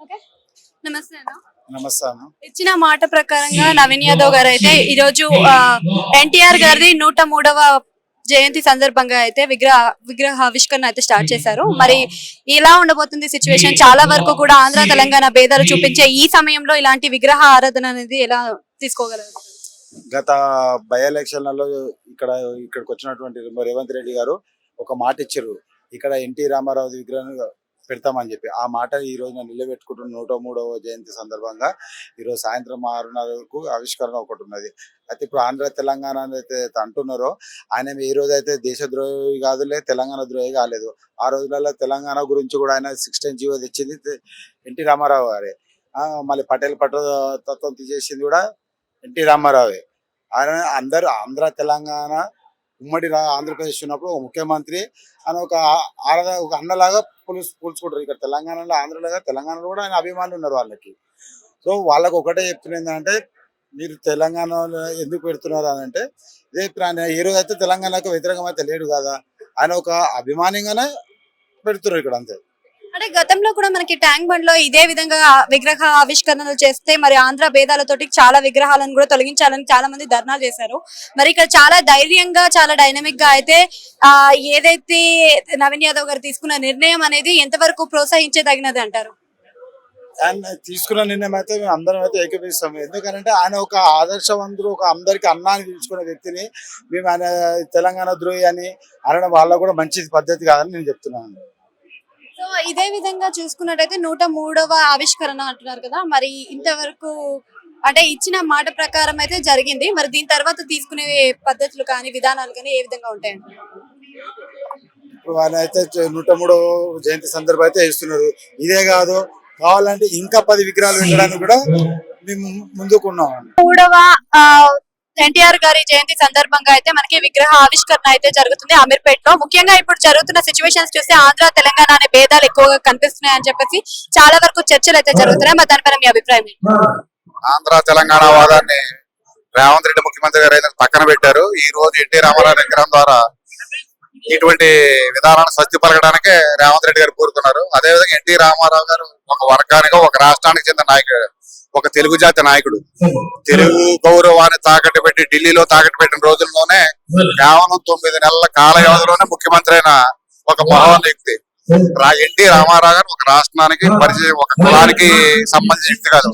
Okay. నమస్తే అన్న. నమస్తే అన్న. ఇచ్చిన మాట ప్రకారంగా నవీన్ యాదవ్ గారు అయితే ఈ రోజు ఎన్టీఆర్ గారి 103వ జయంతి సందర్భంగా అయితే విగ్రహ ఆవిష్కరణ అయితే స్టార్ట్ చేశారు. మరి ఇలా ఉండబోతుంది సిచ్యువేషన్. చాలా వరకు కూడా ఆంధ్ర తెలంగాణ భేదాలు చూపించే ఈ సమయంలో ఇలాంటి విగ్రహ ఆరాధన అనేది ఎలా తీసుకోగలరు? గత బై ఎలక్షన్లలో ఇక్కడికి వచ్చినటువంటి రేవంత్ రెడ్డి గారు ఒక మాట ఇచ్చారు, ఇక్కడ ఎన్టీ రామారావు విగ్రహం పెడతామని చెప్పి. ఆ మాట ఈ రోజు నిలబెట్టుకుంటున్న 103వ జయంతి సందర్భంగా ఈరోజు సాయంత్రం 6:30కు ఆవిష్కరణ ఒకటి ఉన్నది. అయితే ఇప్పుడు ఆంధ్ర తెలంగాణ అయితే అంటున్నారో ఆయన ఈ రోజు అయితే దేశద్రోహి కాదులే, తెలంగాణ ద్రోహి కాలేదు. ఆ రోజులలో తెలంగాణ గురించి కూడా ఆయన 16 జీవో తెచ్చింది ఎన్టీ రామారావు గారే. మళ్ళీ పటేల్ తత్వం తీసేసింది కూడా ఎన్టీ రామారావే. ఆయన అందరూ ఆంధ్ర తెలంగాణ ఉమ్మడి ఆంధ్రప్రదేశ్ ఉన్నప్పుడు ఒక ముఖ్యమంత్రి అని ఒక అన్నలాగా పోల్చుకుంటారు. ఇక్కడ తెలంగాణలో ఆంధ్రలాగా తెలంగాణలో కూడా ఆయన అభిమానులు ఉన్నారు వాళ్ళకి. సో వాళ్ళకు ఒకటే చెప్తున్నా ఏంటంటే, మీరు తెలంగాణలో ఎందుకు పెడుతున్నారు అని అంటే, ఆయన ఈ రోజు అయితే తెలంగాణకు వ్యతిరేకం అయితే లేడు కదా, ఆయన ఒక అభిమానిగానే పెడుతున్నారు ఇక్కడ, అంతే. అంటే గతంలో కూడా మనకి ట్యాంక్ బండ్ లో ఇదే విధంగా విగ్రహ ఆవిష్కరణలు చేస్తే మరి ఆంధ్ర భేదాలతోటి చాలా విగ్రహాలను కూడా తొలగించాలని చాలా మంది ధర్నాలు చేశారు. మరి ఇక్కడ చాలా ధైర్యంగా చాలా డైనమిక్ గా అయితే ఏదైతే నవీన్ యాదవ్ గారు తీసుకున్న నిర్ణయం అనేది ఎంతవరకు ప్రోత్సహించేదగినది అంటారు? ఆయన తీసుకున్న నిర్ణయం అయితే మేము అందరం అయితే ఏకీపిస్తాము. ఎందుకంటే ఆయన ఒక ఆదర్శవంతుడు, ఒక అందరికి అన్నాన్ని పిలుచుకునే వ్యక్తిని మేము ఆయన తెలంగాణ ద్రోహి అని అనడం వాళ్ళకు కూడా మంచి పద్ధతి కాదని నేను చెప్తున్నాను. సో ఇదే విధంగా చూసుకున్నట్టయితే 103వ ఆవిష్కరణ అంటున్నారు కదా, మరి ఇంతవరకు అంటే ఇచ్చిన మాట ప్రకారం అయితే జరిగింది. మరి దీని తర్వాత తీసుకునే పద్ధతులు కానీ విధానాలు కానీ ఏ విధంగా ఉంటాయండి? ఇప్పుడు ఆయన అయితే 103వ జయంతి సందర్భం అయితే ఇస్తున్నారు. ఇదే కాదు, కావాలంటే ఇంకా 10 విగ్రహాలు పెట్టడానికి కూడా మేము ముందుకున్నాం. 3వ ఎన్టీఆర్ గారి జయంతి సందర్భంగా అయితే మనకి విగ్రహ ఆవిష్కరణ అయితే జరుగుతుంది అమీర్పేటలో. ముఖ్యంగా ఇప్పుడు జరుగుతున్న సిచ్యువేషన్స్ చూస్తే ఆంధ్ర తెలంగాణ అనే భేదాలు ఎక్కువగా కనిపిస్తున్నాయి అని చెప్పేసి చాలా వరకు చర్చలు అయితే జరుగుతున్నాయి. మరి దానిపైన మీ అభిప్రాయం? ఆంధ్ర తెలంగాణ వాదాన్ని రేవంత్ రెడ్డి ముఖ్యమంత్రి గారు అయితే పక్కన పెట్టారు. ఈ రోజు ఎన్టీ రామారావు విగ్రహం ద్వారా ఇటువంటి విధానాన్ని స్వస్తి పలకడానికే రేవంత్ రెడ్డి గారు కోరుకున్నారు. అదేవిధంగా ఎన్టీ రామారావు గారు ఒక వర్గానికి, ఒక రాష్ట్రానికి చెందిన నాయకుడు, ఒక తెలుగు జాతి నాయకుడు. తెలుగు గౌరవాన్ని తాకట్టు పెట్టి ఢిల్లీలో తాకట్టు పెట్టిన రోజుల్లోనే కేవలం 9 నెలల కాల వ్యవధిలోనే ముఖ్యమంత్రి అయిన ఒక మహాన్ వ్యక్తి ఎన్టీ రామారావు గారు. ఒక రాష్ట్రానికి పరిచయం, ఒక కులానికి సంబంధించిన వ్యక్తి కాదు.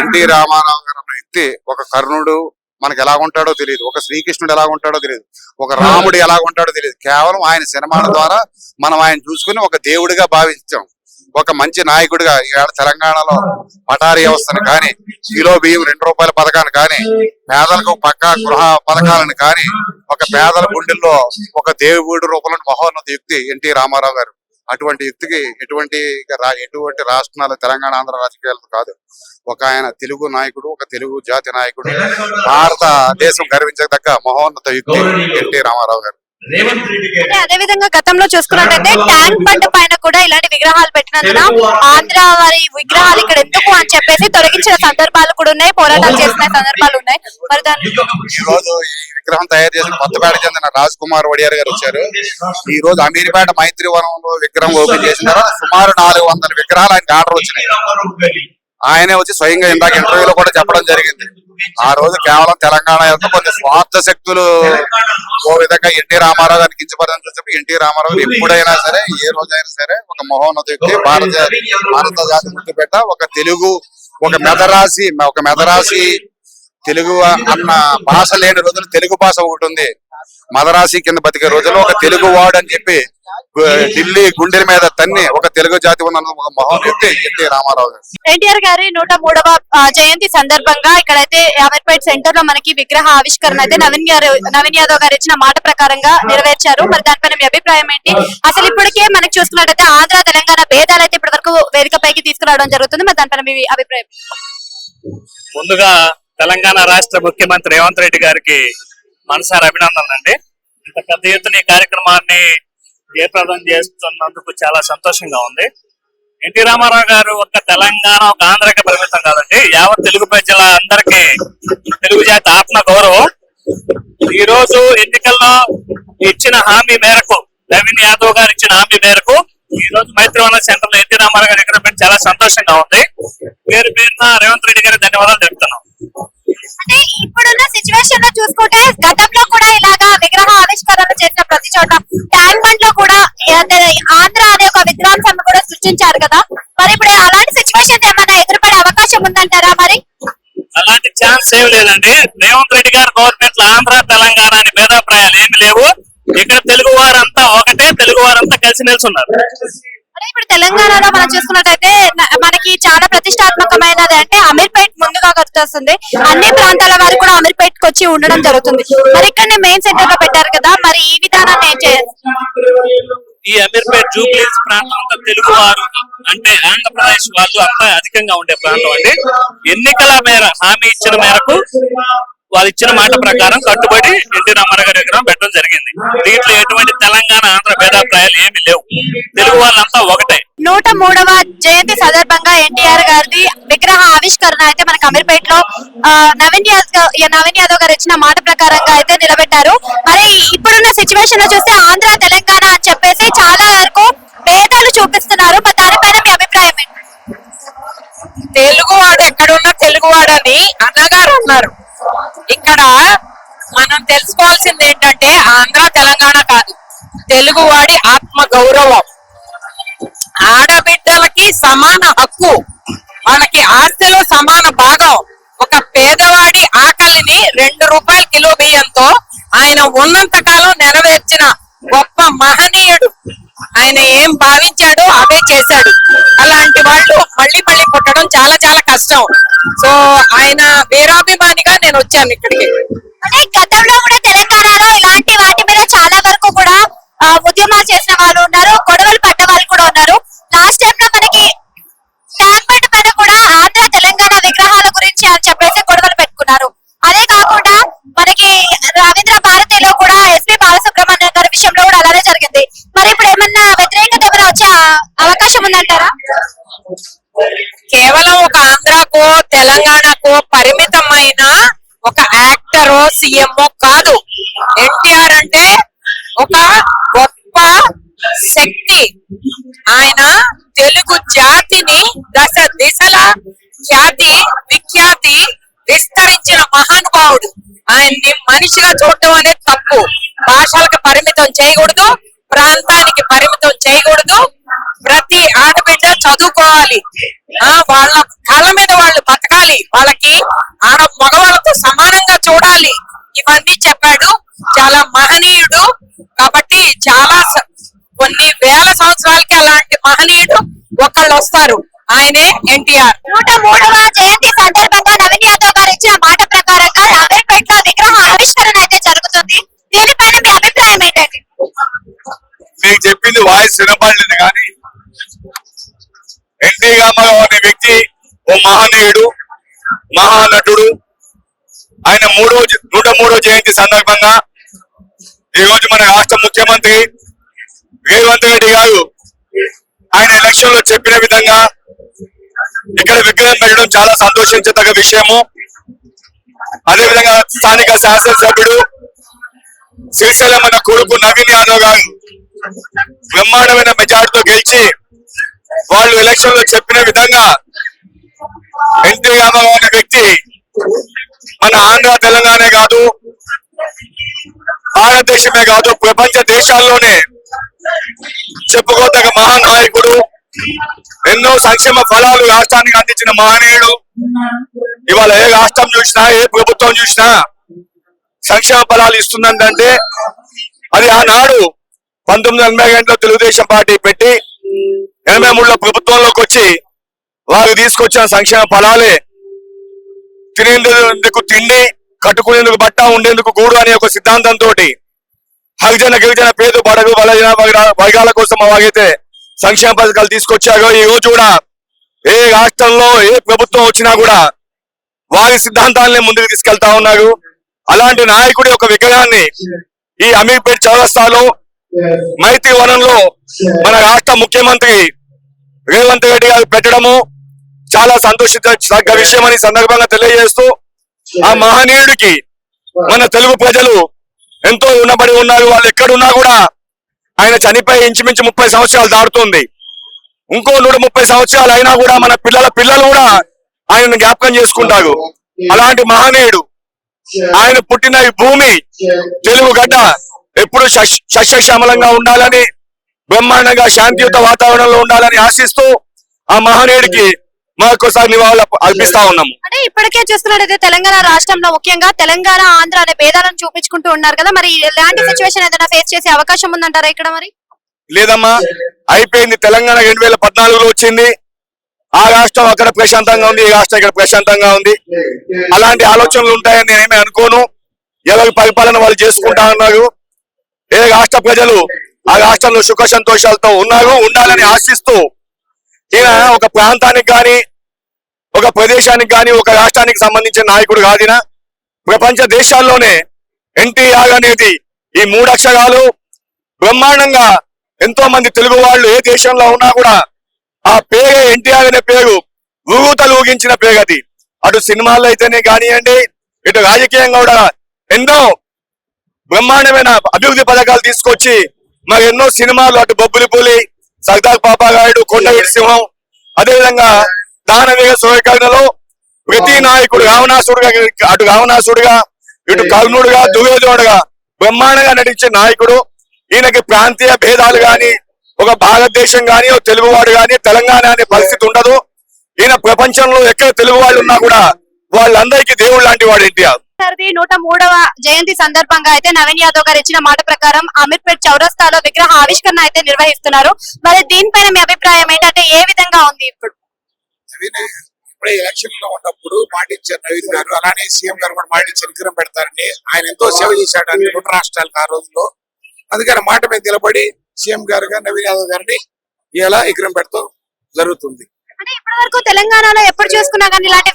ఎన్టీ రామారావు గారు అన్న వ్యక్తి ఒక కర్ణుడు మనకి ఎలా ఉంటాడో తెలియదు, ఒక శ్రీకృష్ణుడు ఎలా ఉంటాడో తెలియదు, ఒక రాముడు ఎలా ఉంటాడో తెలియదు. కేవలం ఆయన సినిమాల ద్వారా మనం ఆయన చూసుకుని ఒక దేవుడిగా భావించాం, ఒక మంచి నాయకుడిగా. ఈవేళ తెలంగాణలో పటారీ వ్యవస్థను కానీ, కిలో బియ్యం 2 రూపాయల పథకాన్ని కానీ, పేదలకు పక్కా గృహ పథకాలను కానీ, ఒక పేదల గుండెల్లో ఒక దేవుడి రూపంలో మహోన్నత వ్యక్తి ఎన్టీ రామారావు గారు. అటువంటి వ్యక్తికి ఎటువంటి రాష్ట్రాలు, తెలంగాణ ఆంధ్ర రాజకీయాలు కాదు, ఒక ఆయన తెలుగు నాయకుడు, ఒక తెలుగు జాతి నాయకుడు, భారతదేశం గర్వించదగ్గ మహోన్నత వ్యక్తి ఎన్టీ రామారావు గారు. అంటే అదే విధంగా గతంలో చూసుకున్నట్టయితే ట్యాంక్ బండ్ పైన కూడా ఇలాంటి విగ్రహాలు పెట్టినందున ఆంధ్ర వారి విగ్రహాలు ఇక్కడ ఎందుకు అని చెప్పేసి తొలగించిన సందర్భాలు కూడా ఉన్నాయి, పోరాటాలు చేసిన సందర్భాలు ఉన్నాయి. మరి ఈ రోజు ఈ విగ్రహం తయారు చేసిన కొత్తపేట చెందిన రాజ్ కుమార్ వడియార్ గారు వచ్చారు. ఈ రోజు అమీర్పేట మైత్రివనంలో విగ్రహం ఓపెన్ చేసిన తర్వాత సుమారు 400 విగ్రహాలు ఆయనకి ఆర్డర్ వచ్చినాయి. ఆయనే వచ్చి స్వయంగా ఇందాక ఇంటర్వ్యూలో కూడా చెప్పడం జరిగింది. ఆ రోజు కేవలం తెలంగాణ యొక్క కొన్ని స్వార్థ శక్తులు ఓ విధంగా ఎన్టీ రామారావు గారిని కించపరదని చెప్పి ఎన్టీ రామారావు ఎప్పుడైనా సరే, ఏ రోజైనా సరే ఒక మహోన్నత వ్యక్తి, భారత జాతి ముద్దుపెట్ట, ఒక తెలుగు, ఒక మెదరాసి తెలుగు అన్న భాష లేని రోజులు తెలుగు భాష ఒకటి ఉంది. మదరాసి కింద బతికే రోజుల్లో ఒక తెలుగు వాడు అని చెప్పి ఢిల్లీ గుండెల మీద తన్ని ఒక తెలుగు జాతి ఉన్న ఒక మహోన్ వ్యక్తి ఎన్టీ రామారావు గారు. ఎన్టీఆర్ గారి 103వ జయంతి సందర్భంగా ఇక్కడైతే అమీర్పేట్ సెంటర్ లో మనకి విగ్రహ ఆవిష్కరణ అయితే నవీన్ యాదవ్ గారు ఇచ్చిన మాట ప్రకారంగా నెరవేర్చారు. మరి దానిపైన మీ అభిప్రాయం ఏంటి? అసలు ఇప్పటికే మనకి చూసుకున్నట్టయితే ఆంధ్ర తెలంగాణ భేదాలు అయితే ఇప్పటి వరకు వేదికపైకి తీసుకురావడం జరుగుతుంది. మరి దానిపైన మీ అభిప్రాయం? ముందుగా తెలంగాణ రాష్ట్ర ముఖ్యమంత్రి రేవంత్ రెడ్డి గారికి మనసారా అభినందనలు అండి. ఇంత పెద్ద ఎత్తున ఈ కార్యక్రమాన్ని జయప్రదం చేస్తున్నందుకు చాలా సంతోషంగా ఉంది. ఎన్టీ రామారావు గారు ఒక తెలంగాణ, ఒక ఆంధ్రకి పరిమితం కాదండి, యావత్ తెలుగు ప్రజల అందరికీ తెలుగు జాతి ఆత్మ గౌరవం. ఈ రోజు ఎన్నికల్లో ఇచ్చిన హామీ మేరకు, నవీన్ యాదవ్ గారు ఇచ్చిన హామీ మేరకు ఈ రోజు మైత్రివనం సెంటర్ లో ఎన్టీ రామారావు గారు విగ్రహం పెట్టి చాలా సంతోషంగా ఉంది. పేరు పేరున రేవంత్ రెడ్డి గారికి ధన్యవాదాలు తెలుపుతున్నాం. అంటే ఇప్పుడున్న సిచ్యువేషన్ లో చూసుకుంటే గతంలో కూడా ఇలాగా విగ్రహ ఆవిష్కరణ చేసిన ప్రతి చోట ట్యాంక్ బండ్ లో కూడా అంటే ఆంధ్ర అనే ఒక విగ్రహాన్ని కూడా సృష్టించారు కదా, మరి ఇప్పుడు అలాంటి సిచ్యువేషన్స్ ఏమైనా ఎదురుపడే అవకాశం ఉందంటారా? మరి అలాంటి ఛాన్స్ ఏమి లేదండి. రేవంత్ రెడ్డి గారి గవర్నమెంట్ లో ఆంధ్ర తెలంగాణ అని భేదాభిప్రాయాలు ఏమి లేవు. ఇక్కడ తెలుగు వారంతా ఒకటే, తెలుగు వారంతా కలిసిమెలిసి ఉన్నారు. అంటే ఇప్పుడు తెలంగాణలో మనం చూసుకున్నట్టయితే మనకి చాలా ప్రతిష్టాత్మకమైనది అంటే అమీర్పేట్ ముందుగా గుర్తొస్తుంది. అన్ని ప్రాంతాల వారు కూడా అమీర్పేట్ కి వచ్చి ఉండడం జరుగుతుంది. మరి ఇక్కడ మెయిన్ సెంటర్ లో పెట్టారు కదా, మరి ఈ విధానాన్ని ఏం చేయాలి? ఈ అమీర్పేట్ జూబ్లీస్ ప్రాంతం అంతా తెలుగు వారు అంటే ఆంధ్రప్రదేశ్ వాళ్ళు అంతా అధికంగా ఉండే ప్రాంతం అండి. ఎన్నికల హామీ ఇచ్చిన మేరకు వాళ్ళు ఇచ్చిన మాట ప్రకారం కట్టుబడి ఎన్టీ రామారావు గారి విగ్రహం పెట్టడం జరిగింది. దీంట్లో ఎటువంటి తెలంగాణ ఆంధ్ర భేదాభిప్రాయాలు ఏమీ లేవు. తెలుగు వాళ్ళంతా ఒకటే. 103వ జయంతి సందర్భంగా ఎన్టీఆర్ గారిది విగ్రహ ఆవిష్కరణ అయితే మనకి అమీర్పేట్ లో నవీన్ యాదవ్ గారు ఇచ్చిన మాట ప్రకారంగా అయితే నిలబెట్టారు. మరి ఇప్పుడున్న సిచ్యువేషన్ లో చూస్తే ఆంధ్ర తెలంగాణ అని చెప్పేసి చాలా వరకు భేదాలు చూపిస్తున్నారు. మరి దానిపైన మీ అభిప్రాయం ఏంటి? తెలుగువాడు ఎక్కడున్నా తెలుగువాడని అన్నగారు అన్నారు. ఇక్కడ మనం తెలుసుకోవాల్సింది ఏంటంటే ఆంధ్ర తెలంగాణ కాదు, తెలుగువాడి ఆత్మ గౌరవం, ఆడబిడ్డలకి సమాన హక్కు, వాళ్ళకి ఆస్తిలో సమాన భాగం. ఒక పేదవాడి ఆకలిని 2 రూపాయల కిలో బియ్యంతో ఆయన ఉన్నంత కాలం నెరవేర్చిన గొప్ప మహనీయుడు. ఆయన ఏం భావించాడో అవే చేశాడు. అలాంటి వాళ్ళు మళ్ళీ మళ్ళీ పుట్టడం చాలా చాలా కష్టం. సో ఆయన వీరాభిమానిగా నేను వచ్చాను ఇక్కడికి. అంటే గతంలో కూడా తెలంగాణలో ఇలాంటి వాటి మీద చాలా వరకు కూడా ఉద్యమాలు చేసిన వాళ్ళు ఉన్నారు, గొడవలు పడ్డ వాళ్ళు కూడా ఉన్నారు. లాస్ట్ టైం లో మనకి ట్యాంక్ బండ్ పైన కూడా ఆంధ్ర తెలంగాణ విగ్రహాల గురించి అని చెప్పేసి గొడవలు పెట్టుకున్నారు. అదే కాకుండా మనకి రవీంద్ర భారతిలో కూడా ఎస్పీ బాలసుబ్రహ్మణ్యం గారి విషయంలో కూడా అలానే జరిగింది. మరి ఇప్పుడు ఏమన్నా వ్యతిరేకత ఏమైనా వచ్చే అవకాశం ఉందంటారా? కేవలం ఒక ఆంధ్రాకో తెలంగాణకో పరిమితమైన ఒక యాక్టరో సీఎంఓ కాదు. ఎన్టీఆర్ అంటే ఒక గొప్ప శక్తి. ఆయన తెలుగు జాతిని దశ దిశల ఖ్యాతి విఖ్యాతి విస్తరించిన మహానుభావుడు. ఆయన్ని మనిషిగా చూడటం అనేది తప్పు. భాషలకు పరిమితం చేయకూడదు, ప్రాంతానికి పరిమితం చేయకూడదు. ప్రతి ఆడబిడ్డ చదువుకోవాలి, వాళ్ళ కాళ్ళ మీద వాళ్ళు బతకాలి, వాళ్ళకి మగవాళ్ళతో సమానంగా చూడాలి. ఇవన్నీ చెప్పాడు. చాలా మహనీయుడు. కాబట్టి చాలా కొన్ని వేల సంవత్సరాలకి అలాంటి మహనీయుడు ఒకళ్ళు వస్తారు. ఆయనే ఎన్టీఆర్. 103వ జయంతి సందర్భంగా నవీన్ యాదవ్ గారు ఇచ్చిన మాట ప్రకారంగా అమీర్పేట్ లో విగ్రహ ఆవిష్కరణ అయితే జరుగుతుంది. దీనిపైన మీ అభిప్రాయం ఏంటండి? మీకు చెప్పింది వాయిస్ వినపడలేదు కానీ ఎన్టీ రామారావు అనే వ్యక్తి ఓ మహనీయుడు, మహానటుడు. ఆయన 103వ జయంతి సందర్భంగా ఈ రోజు మన రాష్ట్ర ముఖ్యమంత్రి రేవంత్ రెడ్డి గారు ఆయన ఎలక్షన్ లో చెప్పిన విధంగా ఇక్కడ విగ్రహం పెట్టడం చాలా సంతోషించదగ్గ విషయము. అదేవిధంగా స్థానిక శాసనసభ్యుడు శ్రీశైల మన కొడుకు నవీన్ యాదవ్ గారు బ్రహ్మాండమైన మెజార్టీతో గెలిచి వాళ్ళు ఎలక్షన్ లో చెప్పిన విధంగా ఎన్టీ రామారావు అనే వ్యక్తి మన ఆంధ్ర తెలంగాణ కాదు, భారతదేశమే కాదు, ప్రపంచ దేశాల్లోనే చెప్పుకోదగ్గ మహానాయకుడు. ఎన్నో సంక్షేమ ఫలాలు రాష్ట్రానికి అందించిన మహనీయుడు. ఇవాళ ఏ రాష్ట్రం చూసినా, ఏ ప్రభుత్వం చూసినా సంక్షేమ ఫలాలు ఇస్తుందంటే అది ఆనాడు 1982లో తెలుగుదేశం పార్టీ పెట్టి 83లో ప్రభుత్వంలోకి వచ్చి వారు తీసుకొచ్చిన సంక్షేమ ఫలాలే. తినేందుకు తిండి, కట్టుకునేందుకు బట్ట, ఉండేందుకు గూడు అనే ఒక సిద్ధాంతంతో హరిజన గిరిజన పేద బడుగు బలహీన వర్గాల కోసం అలాగైతే సంక్షేమ పథకాలు తీసుకొచ్చారో ఈ రోజు కూడా ఏ రాష్ట్రంలో ఏ ప్రభుత్వం వచ్చినా కూడా వారి సిద్ధాంతాలనే ముందుకు తీసుకెళ్తా ఉన్నారు. అలాంటి నాయకుడి ఒక విగ్రహాన్ని ఈ అమీర్పేట్ చౌరస్తాలో మైత్రి వనంలో మన రాష్ట్ర ముఖ్యమంత్రి రేవంత్ రెడ్డి గారు పెట్టడము చాలా సంతోషించదగ్గ విషయం అని సందర్భంగా తెలియజేస్తూ, ఆ మహనీయుడికి మన తెలుగు ప్రజలు ఎంతో రుణపడి ఉన్నారు. వాళ్ళు ఎక్కడున్నా కూడా ఆయన చనిపోయి ఇంచుమించు 30 సంవత్సరాలు దాటుతుంది. ఇంకో 130 సంవత్సరాలు అయినా కూడా మన పిల్లల పిల్లలు కూడా ఆయనను జ్ఞాపకం చేసుకుంటారు. అలాంటి మహనీయుడు. ఆయన పుట్టిన ఈ భూమి తెలుగు గడ్డ ఎప్పుడు సస్యశ్యామలంగా ఉండాలని, బ్రహ్మాండంగా శాంతియుత వాతావరణంలో ఉండాలని ఆశిస్తూ ఆ మహనీయుడికి మరొకసారి నివాళులు అర్పిస్తా ఉన్నాము. అంటే ఇప్పటికే చూస్తున్నట్టయితే తెలంగాణ రాష్ట్రంలో ముఖ్యంగా తెలంగాణ ఆంధ్ర అనే భేదాలను చూపించుకుంటూ ఉన్నారు కదా, మరి ఎలాంటి సిచ్యువేషన్ ఏదైనా ఫేస్ చేసే అవకాశం ఉందంటారా ఇక్కడ? మరి లేదమ్మా, అయిపోయింది. తెలంగాణ 2014లో వచ్చింది. ఆ రాష్ట్రం అక్కడ ప్రశాంతంగా ఉంది, ఈ రాష్ట్రం ఇక్కడ ప్రశాంతంగా ఉంది. అలాంటి ఆలోచనలు ఉంటాయని నేనేమీ అనుకోను. ఎవరి పరిపాలన వాళ్ళు చేసుకుంటా ఉన్నారు. ఏ రాష్ట్ర ప్రజలు ఆ రాష్ట్రంలో సుఖ సంతోషాలతో ఉన్నారు, ఉండాలని ఆశిస్తూ ఈయన ఒక ప్రాంతానికి కానీ, ఒక ప్రదేశానికి కానీ, ఒక రాష్ట్రానికి సంబంధించిన నాయకుడు కాదిన. ప్రపంచ దేశాల్లోనే ఎన్టీఆర్ అనేది ఈ 3 అక్షరాలు బ్రహ్మాండంగా ఎంతో మంది తెలుగు వాళ్ళు ఏ దేశంలో ఉన్నా కూడా ఆ పేరే ఎన్టీఆర్ అనే పేరు ఊగిన పేరు అది. అటు సినిమాల్లో అయితేనే కానివ్వండి, ఇటు రాజకీయంగా కూడా ఎన్నో బ్రహ్మాండమైన అభివృద్ధి పథకాలు తీసుకొచ్చి మరి ఎన్నో సినిమాలు, అటు బొబ్బులి పులి, సర్దార్ పాపాగాయుడు, కొండవీటి సింహం, అదేవిధంగా దానవీర సూర్యకర్ణలో ప్రతి నాయకుడు రావణాసుడుగా, ఇటు కర్ణుడుగా, దుర్యోధనుడుగా బ్రహ్మాండంగా నటించే నాయకుడు. ఈయనకి ప్రాంతీయ భేదాలు గాని, ఒక భారతదేశం గాని, ఒక తెలుగువాడు గాని, తెలంగాణ అనే పరిస్థితి ఉండదు. ఈయన ప్రపంచంలో ఎక్కడ తెలుగు వాళ్ళు ఉన్నా కూడా వాళ్ళందరికీ దేవుడు లాంటి వాడు ఎన్టీఆర్. 103వ జయంతి సందర్భంగా అయితే నవీన్ యాదవ్ గారు ఇచ్చిన మాట ప్రకారం అమీర్పేట్ చౌరస్తాలో విగ్రహ ఆవిష్కరణ అయితే నిర్వహిస్తున్నారు. మరి దీనిపైన మీ అభిప్రాయం ఏంటంటే ఏ విధంగా ఉంది? ఇప్పుడే ఎలక్షన్ లో ఉన్నప్పుడు మాటిచ్చారు నవీన్ గారు, అలానే సీఎం గారు కూడా మాటిచ్చారు విగ్రహం పెడతారని. ఆయన ఎంతో సేవ చేశాడు అన్ని 2 రాష్ట్రాలకు ఆ రోజుల్లో. అందుకని మాట మీద నిలబడి సీఎం గారు నవీన్ యాదవ్ గారిని ఇలా విగ్రహం పెడతాం జరుగుతుంది. అంటే ఇప్పటి వరకు తెలంగాణలో ఎప్పుడు చూసుకున్నా కానీ ఇలాంటి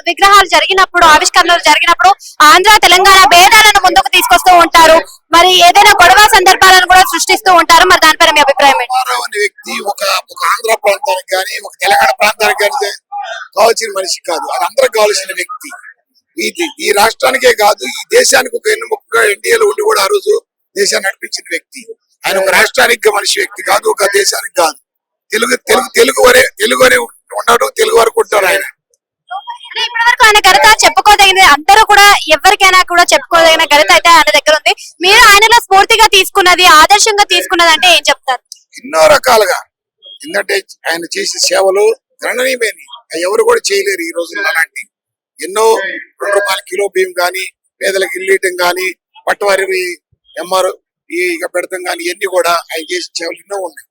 విగ్రహాలు జరిగినప్పుడు, ఆవిష్కరణలు జరిగినప్పుడు ఆంధ్ర తెలంగాణ భేదాలను ముందుకు తీసుకొస్తూ ఉంటారు. మరి ఏదైనా గొడవ సందర్భాలను కూడా సృష్టిస్తూ ఉంటారు. మరి దానిపైన మీ అభిప్రాయం ఏంటి? రామారావు అనే వ్యక్తి ఒక ఆంధ్ర ప్రాంతానికి కానీ, ఒక తెలంగాణ ప్రాంతానికి కానీ కావాల్సిన మనిషి కాదు. అది అందరికి కావాల్సిన వ్యక్తి. ఈ రాష్ట్రానికే కాదు, ఈ దేశానికి ఒక ఎన్నుముక్కగా ఎన్డీఏలో ఉండి కూడా ఆ రోజు దేశాన్ని నడిపించిన వ్యక్తి. ఆయన ఒక రాష్ట్రానికి మనిషి వ్యక్తి కాదు, ఒక దేశానికి కాదు. తెలుగు వరే ఉన్నాడు, తెలుగు వరకు ఉంటారు ఆయన. ఇప్పటి వరకు ఆయన ఘనత చెప్పుకోదగిన, అందరూ కూడా ఎవరికైనా కూడా చెప్పుకోదగిన ఘనత అయితే ఆయన దగ్గర ఉంది. మీరు ఆయనలో స్ఫూర్తిగా తీసుకున్నది, ఆదర్శంగా తీసుకున్నది అంటే ఏం చెప్తారు? ఎన్నో రకాలుగా. ఎందుకంటే ఆయన చేసే సేవలు గణనీయమైనవి, ఎవరు కూడా చేయలేరు ఈ రోజుల్లో. అలాంటి ఎన్నో 2 రూపాయల కిలో బియ్యం గాని, పేదలకు ఇల్లు ఇవ్వటం గాని, పట్టువారి ఎంఆర్ పెడతాం గాని, ఇవన్నీ కూడా ఆయన చేసే సేవలు ఎన్నో ఉన్నాయి.